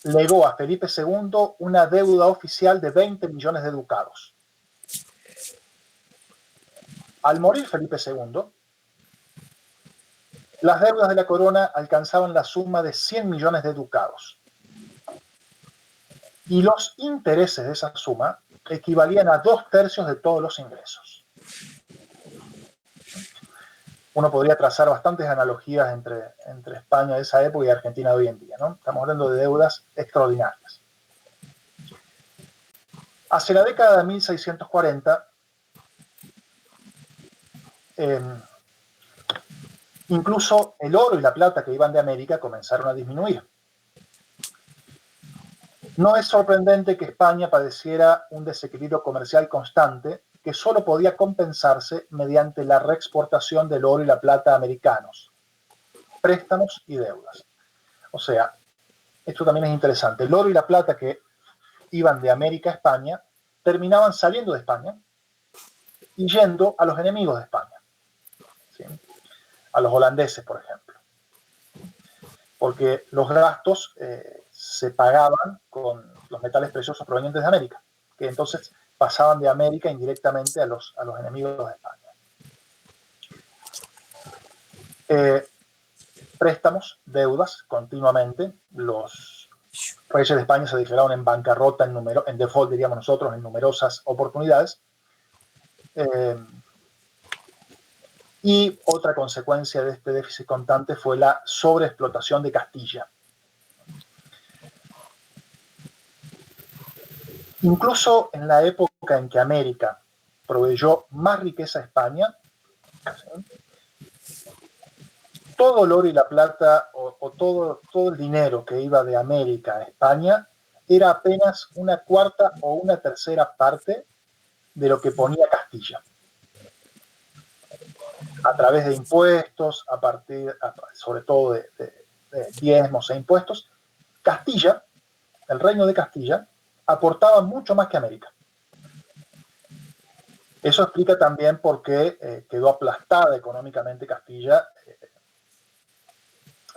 legó a Felipe II una deuda oficial de 20 millones de ducados. Al morir Felipe II, las deudas de la corona alcanzaban la suma de 100 millones de ducados. Y los intereses de esa suma equivalían a 2/3 de todos los ingresos. Uno podría trazar bastantes analogías entre España de esa época y Argentina de hoy en día, ¿no? Estamos hablando de deudas extraordinarias. Hacia la década de 1640, incluso el oro y la plata que iban de América comenzaron a disminuir. No es sorprendente que España padeciera un desequilibrio comercial constante que solo podía compensarse mediante la reexportación del oro y la plata americanos, préstamos y deudas. O sea, esto también es interesante. El oro y la plata que iban de América a España terminaban saliendo de España y yendo a los enemigos de España, ¿sí?, a los holandeses, por ejemplo, porque los gastos se pagaban con los metales preciosos provenientes de América, que entonces pasaban de América indirectamente a los enemigos de España. Préstamos, deudas, continuamente. Los reyes de España se declararon en bancarrota, en default, diríamos nosotros, en numerosas oportunidades. Y otra consecuencia de este déficit constante fue la sobreexplotación de Castilla. Incluso en la época en que América proveyó más riqueza a España, todo el oro y la plata o todo el dinero que iba de América a España era apenas una cuarta o una tercera parte de lo que ponía Castilla. A través de impuestos, sobre todo de diezmos e impuestos, Castilla, el reino de Castilla, aportaba mucho más que América. Eso explica también por qué quedó aplastada económicamente Castilla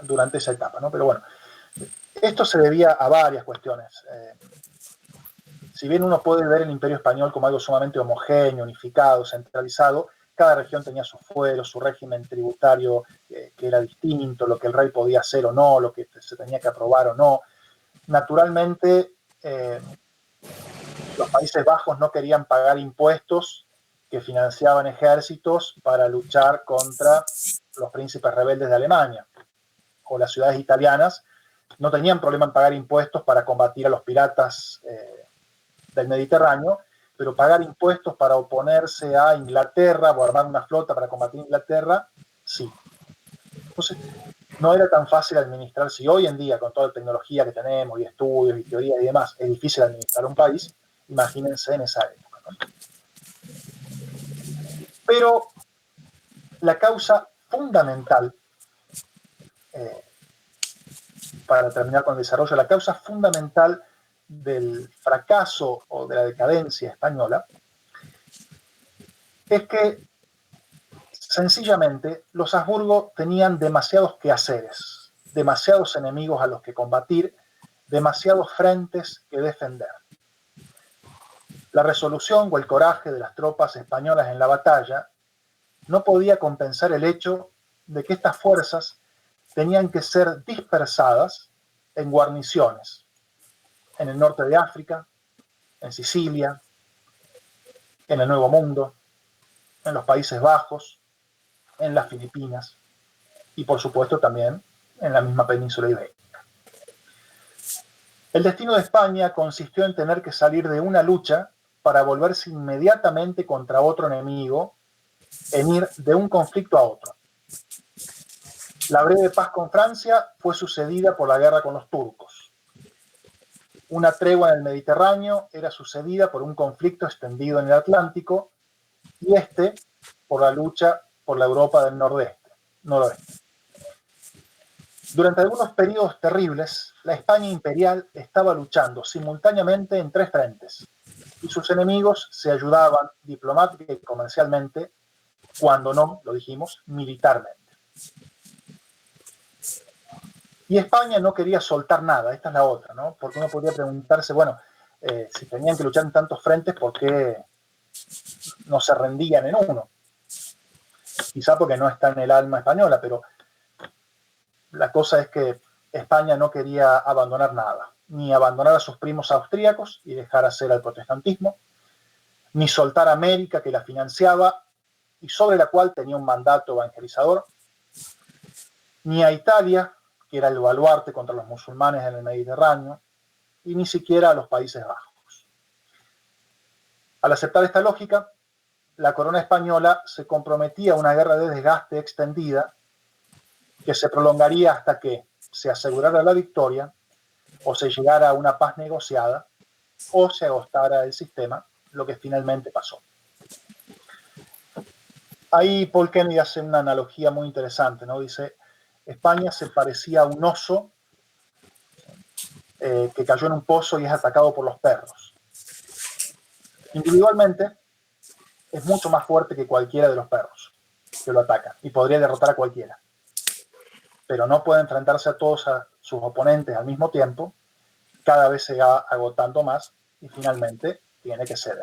durante esa etapa, ¿no? Pero bueno, esto se debía a varias cuestiones. Si bien uno puede ver el Imperio Español como algo sumamente homogéneo, unificado, centralizado, cada región tenía sus fueros, su régimen tributario que era distinto, lo que el rey podía hacer o no, lo que se tenía que aprobar o no. Naturalmente, los Países Bajos no querían pagar impuestos que financiaban ejércitos para luchar contra los príncipes rebeldes de Alemania, o las ciudades italianas no tenían problema en pagar impuestos para combatir a los piratas del Mediterráneo, pero pagar impuestos para oponerse a Inglaterra o armar una flota para combatir a Inglaterra, sí. Entonces, no era tan fácil administrar. Si hoy en día, con toda la tecnología que tenemos, y estudios, y teorías y demás, es difícil administrar un país, imagínense en esa época, ¿no? Pero la causa fundamental, para terminar con el desarrollo, la causa fundamental del fracaso o de la decadencia española es que sencillamente los Habsburgo tenían demasiados quehaceres, demasiados enemigos a los que combatir, demasiados frentes que defender. La resolución o el coraje de las tropas españolas en la batalla no podía compensar el hecho de que estas fuerzas tenían que ser dispersadas en guarniciones, en el norte de África, en Sicilia, en el Nuevo Mundo, en los Países Bajos, en las Filipinas y por supuesto también en la misma península ibérica. El destino de España consistió en tener que salir de una lucha para volverse inmediatamente contra otro enemigo, en ir de un conflicto a otro. La breve paz con Francia fue sucedida por la guerra con los turcos. Una tregua en el Mediterráneo era sucedida por un conflicto extendido en el Atlántico y por la lucha por la Europa del noroeste. Durante algunos periodos terribles, la España imperial estaba luchando simultáneamente en 3 frentes y sus enemigos se ayudaban diplomática y comercialmente, cuando no, lo dijimos, militarmente. Y España no quería soltar nada, esta es la otra, ¿no? Porque uno podría preguntarse, bueno, si tenían que luchar en tantos frentes, ¿por qué no se rendían en uno? Quizá porque no está en el alma española, pero la cosa es que España no quería abandonar nada, ni abandonar a sus primos austríacos y dejar hacer al protestantismo, ni soltar a América, que la financiaba y sobre la cual tenía un mandato evangelizador, ni a Italia, que era el baluarte contra los musulmanes en el Mediterráneo, y ni siquiera a los Países Bajos. Al aceptar esta lógica, la corona española se comprometía a una guerra de desgaste extendida que se prolongaría hasta que se asegurara la victoria, o se llegara a una paz negociada, o se agotara el sistema, lo que finalmente pasó. Ahí Paul Kennedy hace una analogía muy interesante, ¿no? Dice, España se parecía a un oso que cayó en un pozo y es atacado por los perros. Individualmente, es mucho más fuerte que cualquiera de los perros que lo atacan y podría derrotar a cualquiera. Pero no puede enfrentarse a todos sus oponentes al mismo tiempo, cada vez se va agotando más y finalmente tiene que ceder.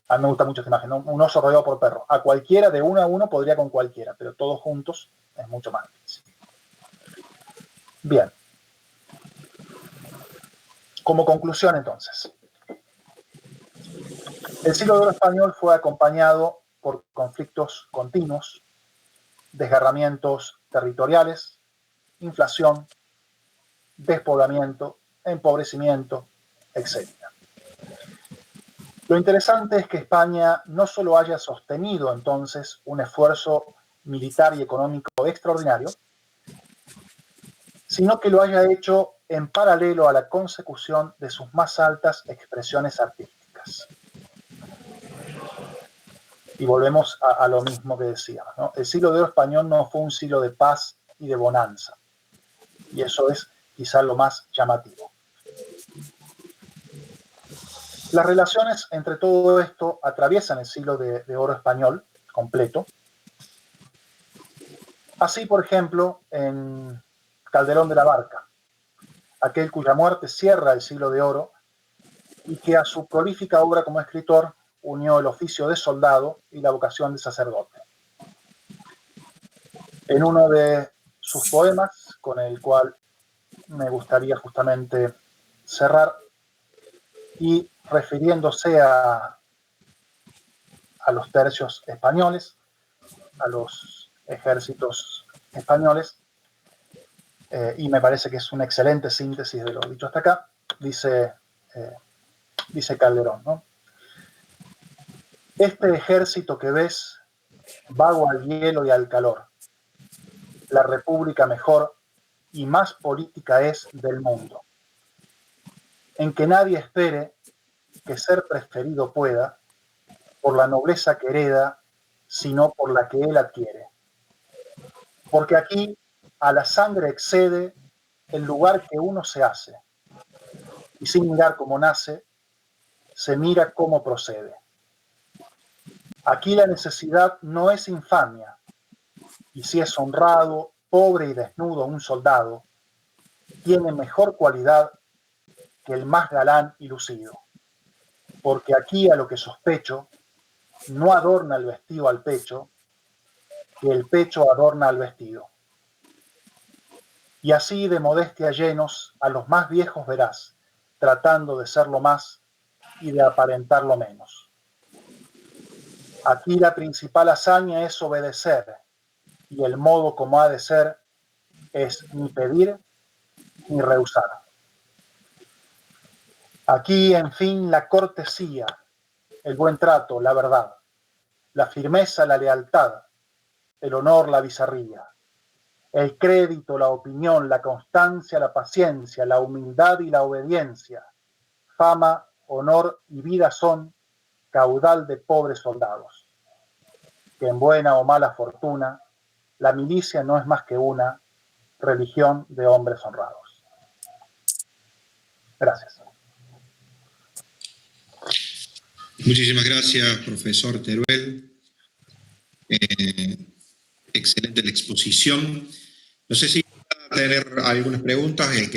A mí me gusta mucho esta imagen, ¿no? Un oso rodeado por perros. A cualquiera, de uno a uno, podría con cualquiera, pero todos juntos es mucho más difícil. Bien. Como conclusión, entonces, el siglo de oro español fue acompañado por conflictos continuos, desgarramientos territoriales, inflación, despoblamiento, empobrecimiento, etc. Lo interesante es que España no solo haya sostenido entonces un esfuerzo militar y económico extraordinario, sino que lo haya hecho en paralelo a la consecución de sus más altas expresiones artísticas. Y volvemos a lo mismo que decíamos, ¿no? El siglo de oro español no fue un siglo de paz y de bonanza. Y eso es quizá lo más llamativo. Las relaciones entre todo esto atraviesan el siglo de oro español completo. Así, por ejemplo, en Calderón de la Barca, aquel cuya muerte cierra el siglo de oro y que a su prolífica obra como escritor unió el oficio de soldado y la vocación de sacerdote. En uno de sus poemas, con el cual me gustaría justamente cerrar, y refiriéndose a los tercios españoles, a los ejércitos españoles, y me parece que es una excelente síntesis de lo dicho hasta acá, dice Calderón, ¿no? Este ejército que ves, vago al hielo y al calor, la república mejor y más política es del mundo, en que nadie espere que ser preferido pueda por la nobleza que hereda, sino por la que él adquiere. Porque aquí a la sangre excede el lugar que uno se hace, y sin mirar cómo nace, se mira cómo procede. Aquí la necesidad no es infamia, y si es honrado, pobre y desnudo un soldado, tiene mejor cualidad que el más galán y lucido. Porque aquí a lo que sospecho, no adorna el vestido al pecho, que el pecho adorna al vestido. Y así de modestia llenos a los más viejos verás, tratando de ser lo más y de aparentar lo menos. Aquí la principal hazaña es obedecer, y el modo como ha de ser es ni pedir ni rehusar. Aquí, en fin, la cortesía, el buen trato, la verdad, la firmeza, la lealtad, el honor, la bizarría, el crédito, la opinión, la constancia, la paciencia, la humildad y la obediencia, fama, honor y vida son caudal de pobres soldados, que en buena o mala fortuna, la milicia no es más que una religión de hombres honrados. Gracias. Muchísimas gracias, profesor Teruel. Excelente la exposición. No sé si van a tener algunas preguntas.